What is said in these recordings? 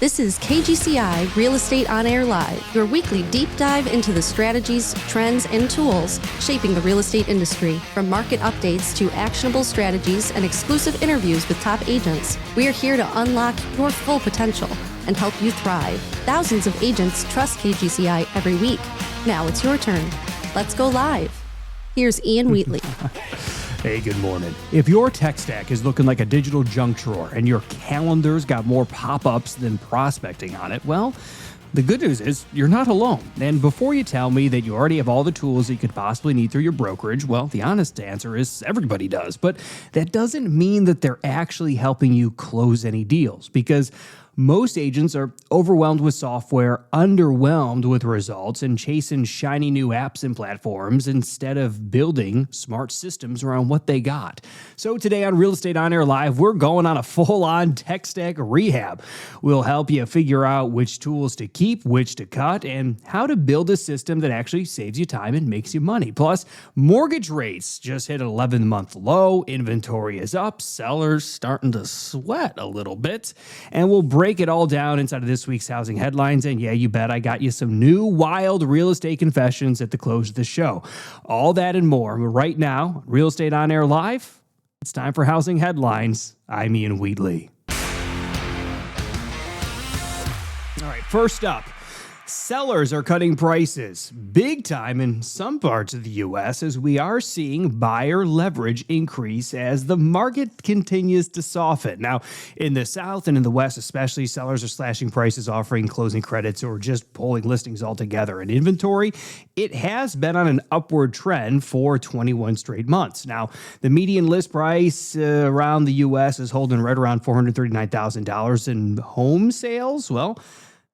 This is KGCI Real Estate On Air Live, your weekly deep dive into the strategies, trends, and tools shaping the real estate industry. From market updates to actionable strategies and exclusive interviews with top agents, we are here to unlock your full potential and help you thrive. Thousands of agents trust KGCI every week. Now it's your turn. Let's go live. Here's Ian Wheatley. Hey, good morning. If your tech stack is looking like a digital junk drawer and your calendar's got more pop-ups than prospecting on it, well, the good news is you're not alone. And before you tell me that you already have all the tools that you could possibly need through your brokerage, well, the honest answer is everybody does. But that doesn't mean that they're actually helping you close any deals, because most agents are overwhelmed with software, underwhelmed with results, and chasing shiny new apps and platforms instead of building smart systems around what they got. So today on Real Estate On Air Live, we're going on a full-on tech stack rehab. We'll help you figure out which tools to keep, which to cut, and how to build a system that actually saves you time and makes you money. Plus, mortgage rates just hit an 11-month low, inventory is up, sellers starting to sweat a little bit, and we'll break it all down inside of this week's housing headlines. And yeah, you bet I got you some new wild real estate confessions at the close of the show. All that and more right now, Real Estate On Air Live. It's time for housing headlines. I'm Ian Wheatley. All right, first up, sellers are cutting prices big time in some parts of the U.S. as we are seeing buyer leverage increase as the market continues to soften. Now, in the South and in the West especially, sellers are slashing prices, offering closing credits, or just pulling listings altogether. In inventory, it has been on an upward trend for 21 straight months. Now, the median list price around the U.S. is holding right around $439,000 in home sales. Well,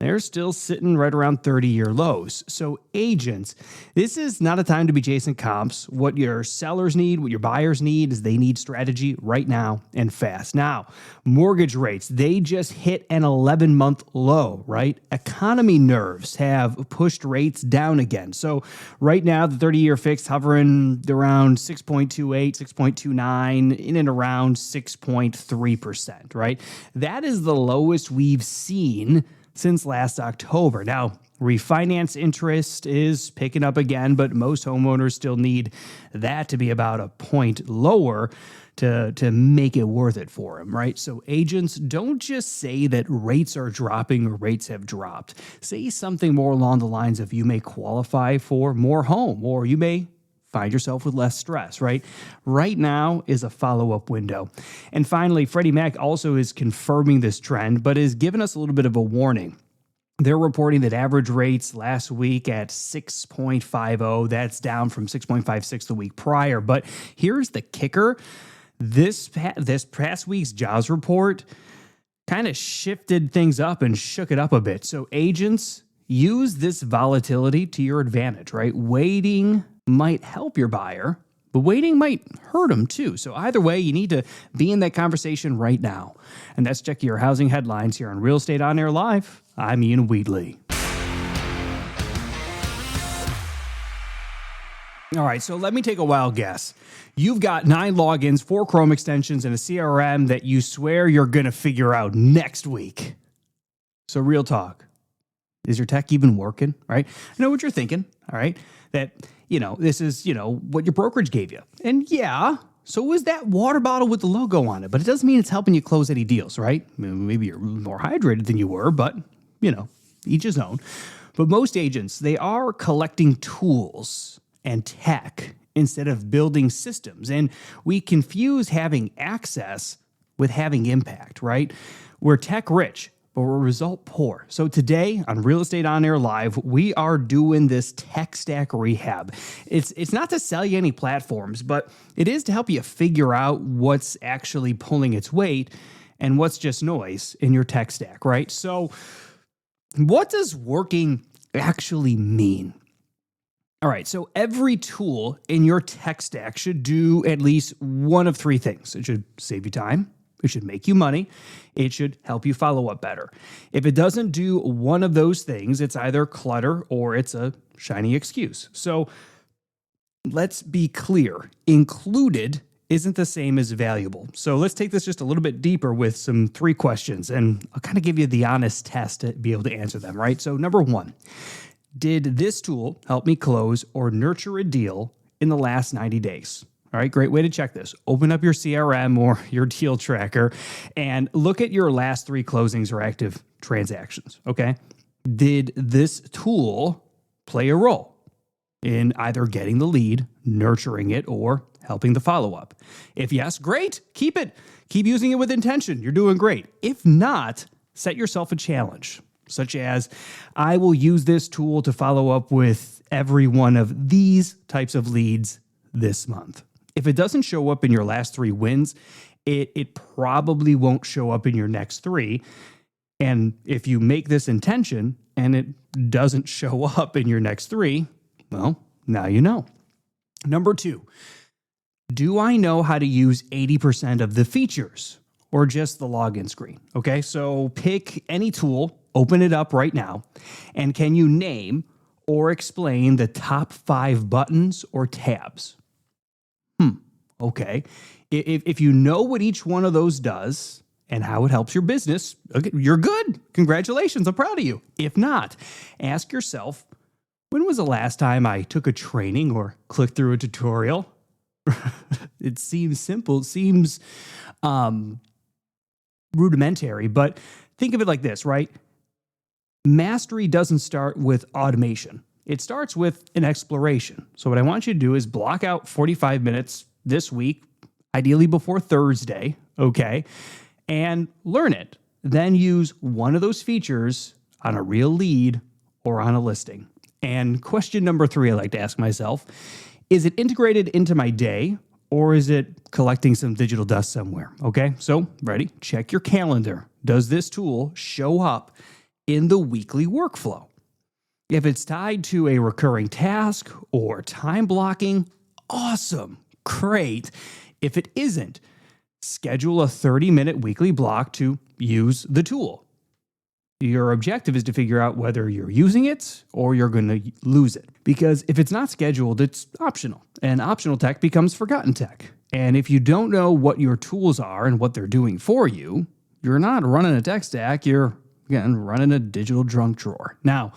they're still sitting right around 30-year lows. So agents, this is not a time to be chasing comps. What your sellers need, what your buyers need is they need strategy right now and fast. Now, mortgage rates, they just hit an 11-month low, right? Economy nerves have pushed rates down again. So right now, the 30-year fixed hovering around 6.28, 6.29, in and around 6.3%, right? That is the lowest we've seen since last October. Now, refinance interest is picking up again, but most homeowners still need that to be about a point lower to make it worth it for them, right? So agents, don't just say that rates are dropping or rates have dropped. Say something more along the lines of you may qualify for more home, or you may find yourself with less stress, right? Right now is a follow-up window. And finally, Freddie Mac also is confirming this trend, but is giving us a little bit of a warning. They're reporting that average rates last week at 6.50. That's down from 6.56 the week prior. But here's the kicker. This past week's jobs report kind of shifted things up and shook it up a bit. So agents, use this volatility to your advantage, right? Waiting might help your buyer, but waiting might hurt them too. So either way, you need to be in that conversation right now. And that's checking your housing headlines here on Real Estate On Air Live. I'm Ian Wheatley. All right, so let me take a wild guess. You've got 9 logins, 4 Chrome extensions, and a CRM that you swear you're going to figure out next week. So real talk. Is your tech even working, right? I know what you're thinking, all right? That, this is, what your brokerage gave you. And yeah, so was that water bottle with the logo on it, but it doesn't mean it's helping you close any deals, right? Maybe you're more hydrated than you were, but, each his own. But most agents, they are collecting tools and tech instead of building systems. And we confuse having access with having impact, right? We're tech rich, but we're result poor. So today on Real Estate On Air Live, we are doing this tech stack rehab. It's not to sell you any platforms, but it is to help you figure out what's actually pulling its weight and what's just noise in your tech stack, right? So what does working actually mean? All right, so every tool in your tech stack should do at least one of 3 things. It should save you time. It should make you money. It should help you follow up better. If it doesn't do one of those things, it's either clutter or it's a shiny excuse. So let's be clear. Included isn't the same as valuable. So let's take this just a little bit deeper with some 3 questions, and I'll kind of give you the honest test to be able to answer them, right? So number 1, did this tool help me close or nurture a deal in the last 90 days? All right, great way to check this. Open up your CRM or your deal tracker and look at your last 3 closings or active transactions, okay? Did this tool play a role in either getting the lead, nurturing it, or helping the follow-up? If yes, great, keep it. Keep using it with intention. You're doing great. If not, set yourself a challenge, such as, I will use this tool to follow up with every one of these types of leads this month. If it doesn't show up in your last 3 wins, it probably won't show up in your next 3. And if you make this intention and it doesn't show up in your next 3, well, now you know. Number 2, do I know how to use 80% of the features or just the login screen? Okay, so pick any tool, open it up right now, and can you name or explain the top 5 buttons or tabs? Okay. If you know what each one of those does and how it helps your business, okay, you're good. Congratulations. I'm proud of you. If not, ask yourself, when was the last time I took a training or clicked through a tutorial? It seems simple. It seems rudimentary, but think of it like this, right? Mastery doesn't start with automation. It starts with an exploration. So what I want you to do is block out 45 minutes this week, ideally before Thursday, okay, and learn it. Then use one of those features on a real lead or on a listing. And question number 3 I like to ask myself, is it integrated into my day or is it collecting some digital dust somewhere? Okay, so ready? Check your calendar. Does this tool show up in the weekly workflow? If it's tied to a recurring task or time blocking, awesome, great. If it isn't, schedule a 30-minute weekly block to use the tool. Your objective is to figure out whether you're using it or you're going to lose it. Because if it's not scheduled, it's optional. And optional tech becomes forgotten tech. And if you don't know what your tools are and what they're doing for you, you're not running a tech stack, you're, again, running a digital junk drawer. Now,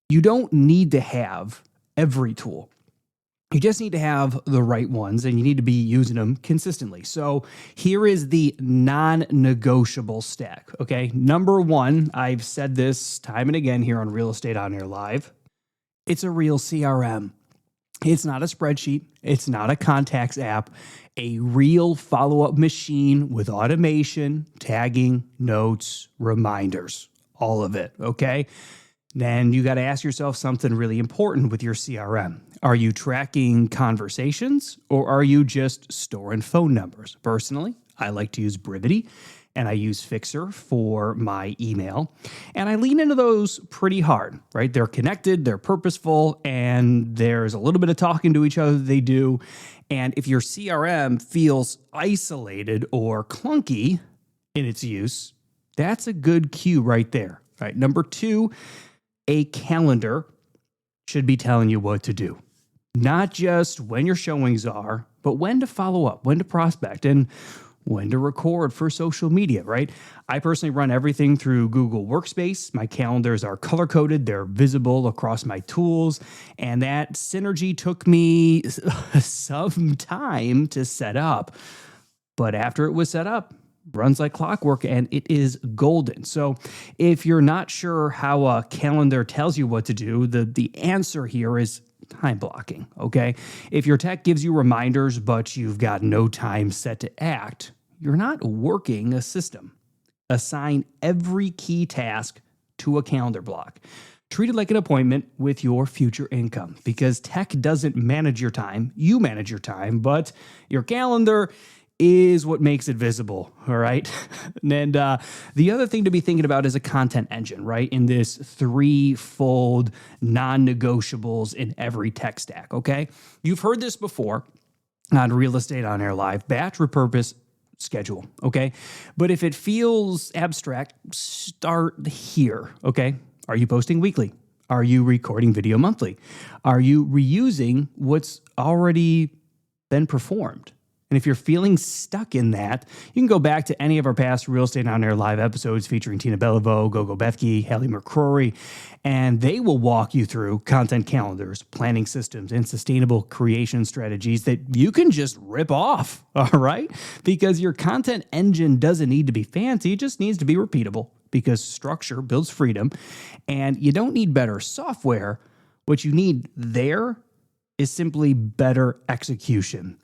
you don't need to have every tool. You just need to have the right ones, and you need to be using them consistently. So here is the non-negotiable stack, okay? Number 1, I've said this time and again here on Real Estate On Air Live, it's a real CRM. It's not a spreadsheet. It's not a contacts app. A real follow-up machine with automation, tagging, notes, reminders, all of it, okay? Then you got to ask yourself something really important with your CRM. Are you tracking conversations or are you just storing phone numbers? Personally, I like to use Brivity and I use Fixer for my email. And I lean into those pretty hard, right? They're connected, they're purposeful, and there's a little bit of talking to each other they do. And if your CRM feels isolated or clunky in its use, that's a good cue right there. Right. Number 2, a calendar should be telling you what to do. Not just when your showings are, but when to follow up, when to prospect, and when to record for social media, right? I personally run everything through Google Workspace. My calendars are color-coded. They're visible across my tools. And that synergy took me some time to set up. But after it was set up, runs like clockwork, and it is golden. So if you're not sure how a calendar tells you what to do, the answer here is time blocking, okay? If your tech gives you reminders, but you've got no time set to act, you're not working a system. Assign every key task to a calendar block. Treat it like an appointment with your future income, because tech doesn't manage your time. You manage your time, but your calendar is what makes it visible, all right? And the other thing to be thinking about is a content engine, right? In this 3-fold non-negotiables in every tech stack, okay? You've heard this before on Real Estate On Air Live, batch, repurpose, schedule, okay? But if it feels abstract, start here, okay? Are you posting weekly? Are you recording video monthly? Are you reusing what's already been performed? And if you're feeling stuck in that, you can go back to any of our past Real Estate On Air live episodes featuring Tina Beliveau, Gogo Bethke, Hallie McCrory, and they will walk you through content calendars, planning systems, and sustainable creation strategies that you can just rip off, all right? Because your content engine doesn't need to be fancy, it just needs to be repeatable, because structure builds freedom, and you don't need better software. What you need there is simply better execution.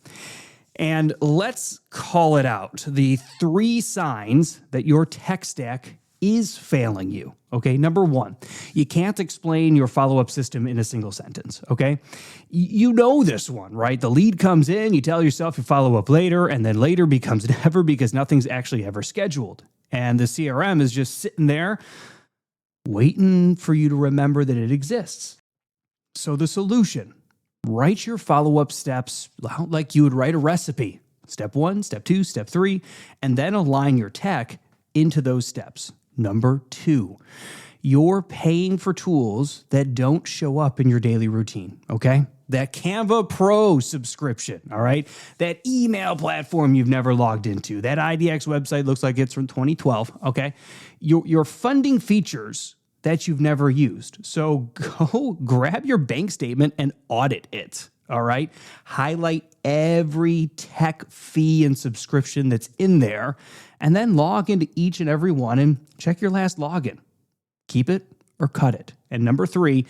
And let's call it out. The 3 signs that your tech stack is failing you. Okay. Number 1, you can't explain your follow-up system in a single sentence. Okay. You know this one, right? The lead comes in, you tell yourself you follow up later, and then later becomes never because nothing's actually ever scheduled. And the CRM is just sitting there waiting for you to remember that it exists. So the solution: write your follow-up steps like you would write a recipe. Step 1, step 2, step 3, and then align your tech into those steps. Number 2, you're paying for tools that don't show up in your daily routine, okay? That Canva Pro subscription, all right? That email platform you've never logged into. That IDX website looks like it's from 2012, okay? You're funding features that you've never used. So go grab your bank statement and audit it, all right? Highlight every tech fee and subscription that's in there, and then log into each and every one and check your last login. Keep it or cut it. And number 3,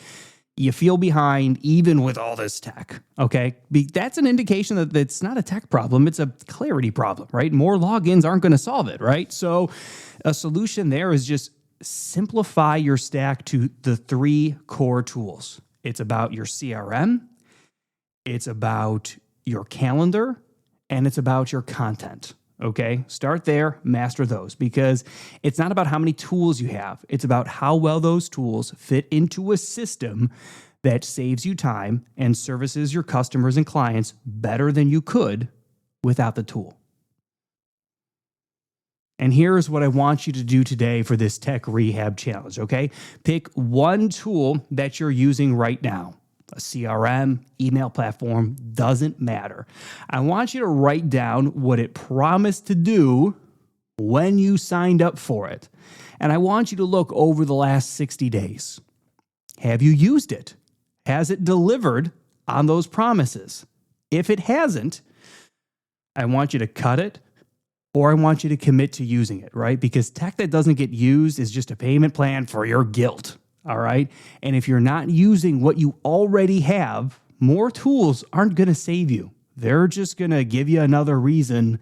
you feel behind even with all this tech, okay? That's an indication that it's not a tech problem, it's a clarity problem, right? More logins aren't gonna solve it, right? So a solution there is just simplify your stack to the 3 core tools. It's about your CRM, it's about your calendar, and it's about your content. Okay, start there, master those, because it's not about how many tools you have. It's about how well those tools fit into a system that saves you time and services your customers and clients better than you could without the tool. And here's what I want you to do today for this tech rehab challenge, okay? Pick one tool that you're using right now. A CRM, email platform, doesn't matter. I want you to write down what it promised to do when you signed up for it. And I want you to look over the last 60 days. Have you used it? Has it delivered on those promises? If it hasn't, I want you to cut it, or I want you to commit to using it, right? Because tech that doesn't get used is just a payment plan for your guilt. All right. And if you're not using what you already have, more tools aren't going to save you. They're just going to give you another reason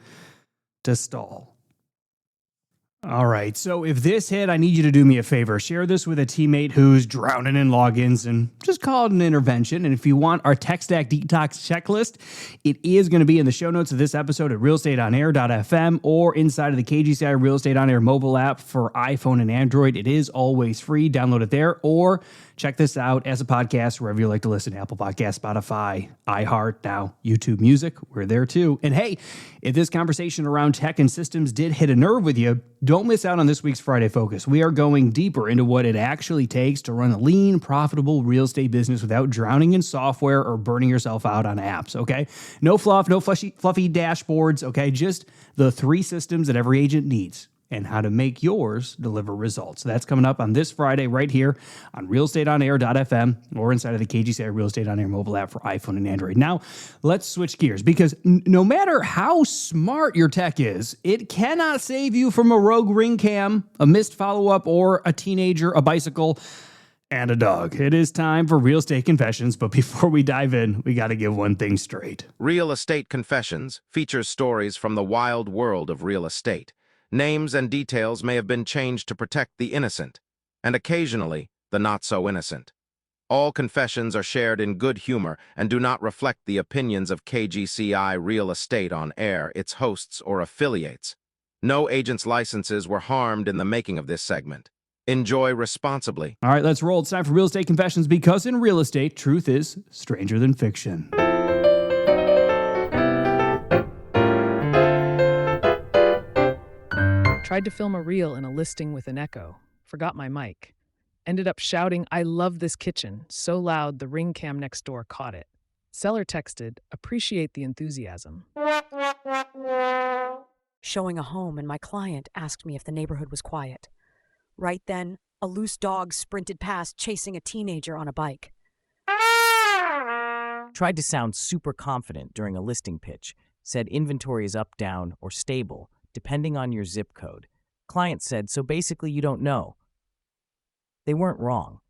to stall. All right. So if this hit, I need you to do me a favor. Share this with a teammate who's drowning in logins and just call it an intervention. And if you want our tech stack detox checklist, it is going to be in the show notes of this episode at realestateonair.fm or inside of the KGCI Real Estate On Air mobile app for iPhone and Android. It is always free. Download it there or check this out as a podcast wherever you like to listen. Apple Podcasts, Spotify, iHeart, now YouTube Music. We're there too. And hey, if this conversation around tech and systems did hit a nerve with you, don't miss out on this week's Friday Focus. We are going deeper into what it actually takes to run a lean, profitable real estate business without drowning in software or burning yourself out on apps, okay? No fluff, no fluffy dashboards, okay? Just the 3 systems that every agent needs and how to make yours deliver results. That's coming up on this Friday right here on realestateonair.fm or inside of the KGCI Real Estate On Air mobile app for iPhone and Android. Now, let's switch gears because no matter how smart your tech is, it cannot save you from a rogue ring cam, a missed follow-up, or a teenager, a bicycle, and a dog. It is time for Real Estate Confessions, but before we dive in, we got to get one thing straight. Real Estate Confessions features stories from the wild world of real estate. Names and details may have been changed to protect the innocent, and occasionally the not-so-innocent. All confessions are shared in good humor and do not reflect the opinions of KGCI Real Estate On Air, its hosts, or affiliates. No agent's licenses were harmed in the making of this segment. Enjoy responsibly. All right, let's roll. It's time for Real Estate Confessions because in real estate, truth is stranger than fiction. Tried to film a reel in a listing with an echo. Forgot my mic. Ended up shouting, "I love this kitchen," so loud the ring cam next door caught it. Seller texted, "Appreciate the enthusiasm." Showing a home, and my client asked me if the neighborhood was quiet. Right then, a loose dog sprinted past, chasing a teenager on a bike. Tried to sound super confident during a listing pitch. Said inventory is up, down, or stable, depending on your zip code. Client said, so basically you don't know. They weren't wrong.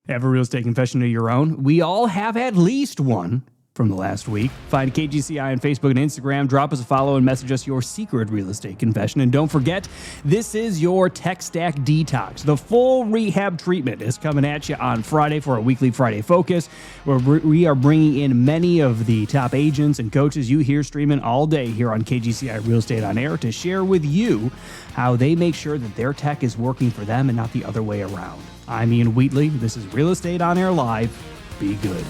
Have a real estate confession of your own? We all have at least one from the last week. Find KGCI on Facebook and Instagram. Drop us a follow and message us your secret real estate confession. And don't forget, this is your Tech Stack Detox. The full rehab treatment is coming at you on Friday for a weekly Friday focus, where we are bringing in many of the top agents and coaches you hear streaming all day here on KGCI Real Estate on Air to share with you how they make sure that their tech is working for them and not the other way around. I'm Ian Wheatley. This is Real Estate on Air Live. Be good.